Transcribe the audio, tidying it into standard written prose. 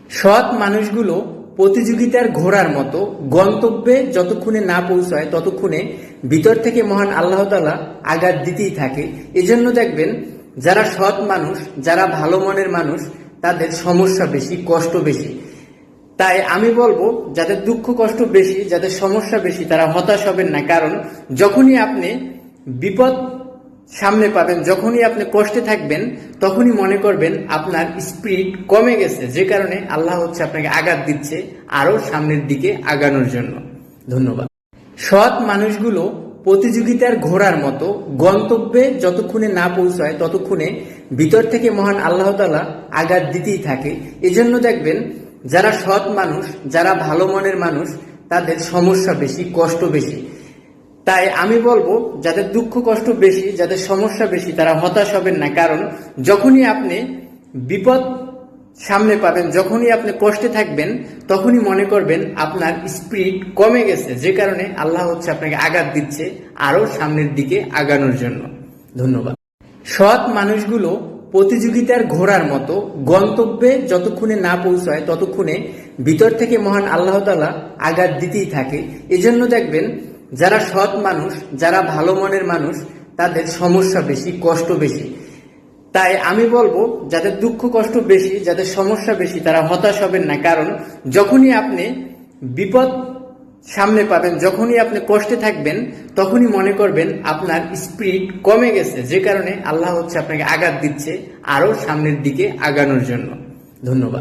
সৎ মানুষগুলো প্রতিযোগিতার ঘোড়ার মতো গন্তব্যে যতক্ষণে না পৌঁছায় ততক্ষণে ভিতর থেকে মহান আল্লাহ তাআলা আঘাত দিতেই থাকে। এজন্য দেখবেন যারা সৎ মানুষ, যারা ভালো মনের মানুষ, তাদের সমস্যা বেশি, কষ্ট বেশি। তাই আমি বলবো যাদের দুঃখ কষ্ট বেশি, যাদের সমস্যা বেশি, তারা হতাশ হবেন না। কারণ যখনই আপনি বিপদ সামনে পাবেন, যখনই আপনি কষ্টে থাকবেন, তখনই মনে করবেন আপনার স্পিরিট কমে গেছে, যে কারণে আল্লাহ আপনাকে আঘাত দিচ্ছে আরো সামনের দিকে আগানোর জন্য। ধন্যবাদ। সৎ মানুষগুলো প্রতিযোগিতার ঘোড়ার মতো গন্তব্যে যতক্ষণে না পৌঁছায় ততক্ষণে ভিতর থেকে মহান আল্লাহ তাআলা আঘাত দিতেই থাকে। এজন্য দেখবেন যারা সৎ মানুষ, যারা ভালো মনের মানুষ, তাদের সমস্যা বেশি, কষ্ট বেশি। তাই আমি বলবো যাদের দুঃখ কষ্ট বেশি, যাদের সমস্যা বেশি, তারা হতাশ হবেন না। কারণ যখনই আপনি বিপদ সামনে পাবেন, যখনই আপনি কষ্টে থাকবেন, তখনই মনে করবেন আপনার স্পিরিট কমে গেছে, যে কারণে আল্লাহ আপনাকে আঘাত দিচ্ছে আরো সামনের দিকে আগানোর জন্য। ধন্যবাদ। সৎ মানুষগুলো প্রতিযোগিতার ঘোড়ার মতো গন্তব্যে যতক্ষণে না পৌঁছায় ততক্ষণে ভিতর থেকে মহান আল্লাহ তাআলা আঘাত দিতেই থাকে। এজন্য দেখবেন যারা সৎ মানুষ, যারা ভালো মনের মানুষ, তাদের সমস্যা বেশি, কষ্ট বেশি। তাই আমি বলবো যাদের দুঃখ কষ্ট বেশি, যাদের সমস্যা বেশি, তারা হতাশ হবেন না। কারণ যখনই আপনি বিপদ সামনে পাবেন, যখনই আপনি কষ্টে থাকবেন, তখনই মনে করবেন আপনার স্পিরিট কমে গেছে, যে কারণে আল্লাহ আপনাকে আঘাত দিচ্ছে আরো সামনের দিকে আগানোর জন্য। ধন্যবাদ।